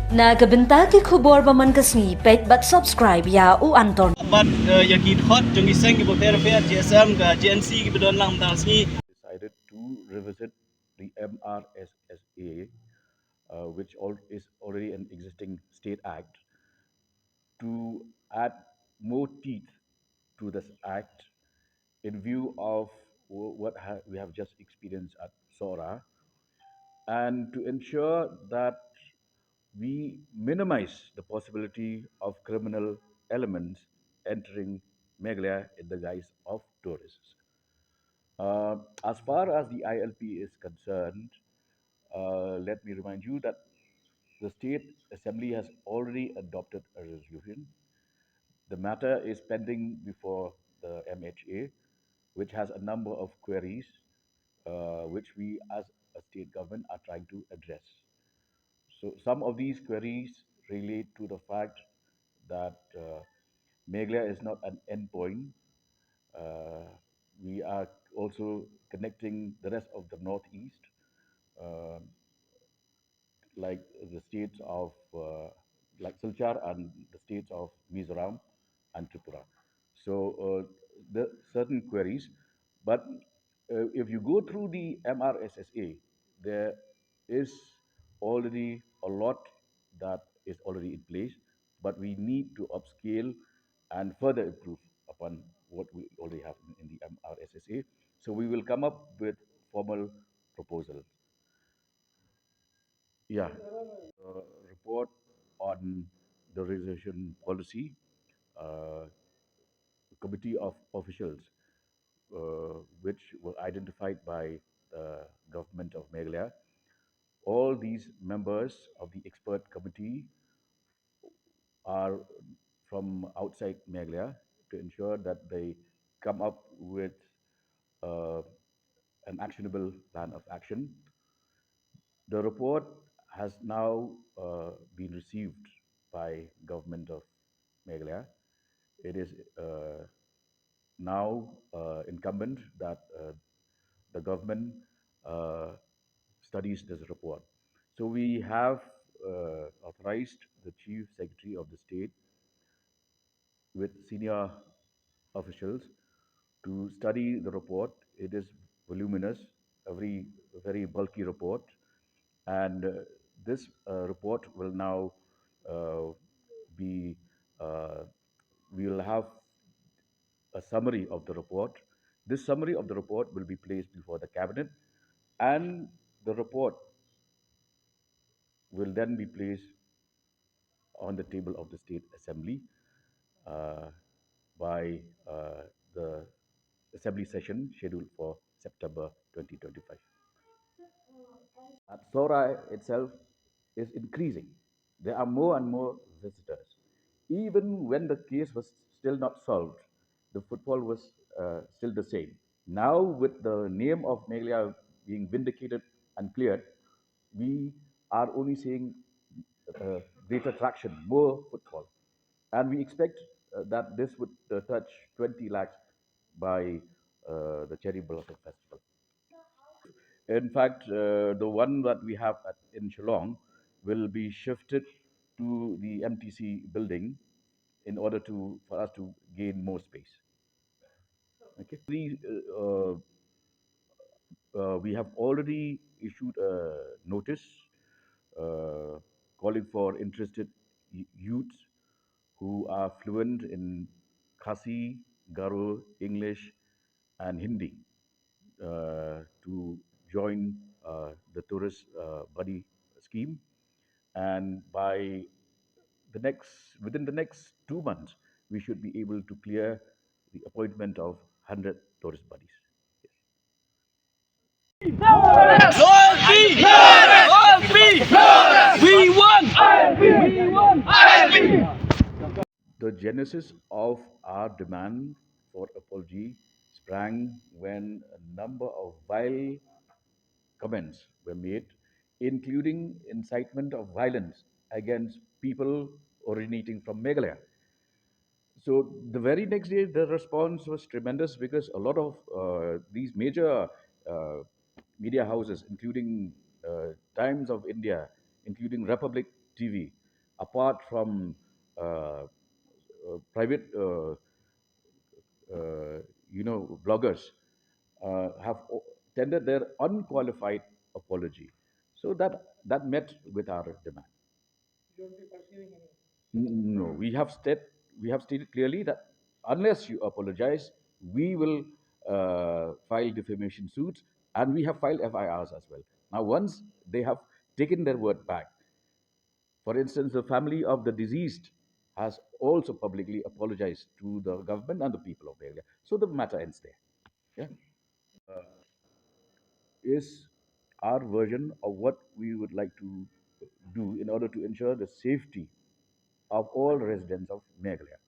Nagabintagi khubor ba man kasni pet but subscribe ya u anton. But yakit hot jungi seng ki boter pe GSM ka GNC ki bidon lang dang sni decided to revisit the MRSSA, which is already an existing state act, to add more teeth to this act in view of what we have just experienced at SORA, and to ensure that we minimize the possibility of criminal elements entering Meghalaya in the guise of tourists. As far as the ILP is concerned, let me remind you that the State Assembly has already adopted a resolution. The matter is pending before the MHA, which has a number of queries which we as a state government are trying to address. So some of these queries relate to the fact that Meghalaya is not an endpoint. Uh, we are also connecting the rest of the Northeast, uh, like the states of like Silchar and the states of Mizoram and Tripura. So the certain queries, but if you go through the MRSSA, there is already a lot that is already in place, but we need to upscale and further improve upon what we already have in the MRSSA. So we will come up with formal proposals. Yeah, report on the resolution policy, uh, committee of officials, which were identified by the government of Meghalaya. All these members of the expert committee are from outside Meghalaya to ensure that they come up with uh, an actionable plan of action. The report has now been received by government of Meghalaya. It is now incumbent that the government uh, studies this report. So we have authorized the Chief Secretary of the State with senior officials to study the report. It is voluminous, a very bulky report, and this report will now uh, be. We will have a summary of the report. This summary of the report will be placed before the cabinet, and the report will then be placed on the table of the State Assembly uh, by the Assembly session scheduled for September 2025. Sora itself is increasing. There are more and more visitors. Even when the case was still not solved, the footfall was still the same. Now, with the name of Meghalaya being vindicated and cleared, we are only seeing greater traction, more footfall. And we expect that this would touch 20 lakhs by the Cherry Blossom Festival. In fact, the one that we have in Shillong will be shifted to the MTC building in order for us to gain more space. Okay. We have already issued a notice uh, calling for interested youths who are fluent in Khasi, Garo, English, and Hindi to join the tourist buddy scheme, and within the next 2 months, we should be able to clear the appointment of 100 tourist buddies. loyalty, loyalty, we won, we won. The genesis of our demand for apology sprang when a number of vile comments were made, including incitement of violence against people originating from Meghalaya. So the very next day, the response was tremendous because a lot of these major uh, media houses, including Times of India, including Republic TV, apart from private, bloggers, have tendered their unqualified apology. So that met with our demand. No, we have stated clearly that unless you apologize, we will file defamation suits, and we have filed FIRs as well. Now, once they have taken their word back, for instance, the family of the deceased has also publicly apologized to the government and the people of India. So the matter ends there. Yeah, is our version of what we would like to do in order to ensure the safety of all residents of Meghalaya.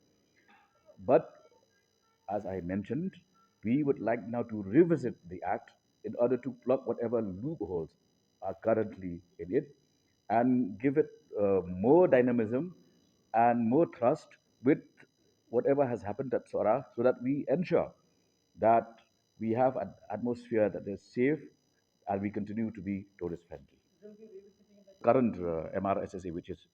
But as I mentioned, we would like now to revisit the Act in order to plug whatever loopholes are currently in it and give it more dynamism and more trust with whatever has happened at Sora, so that we ensure that we have an atmosphere that is safe and we continue to be tourist friendly. Current MRSSA, which is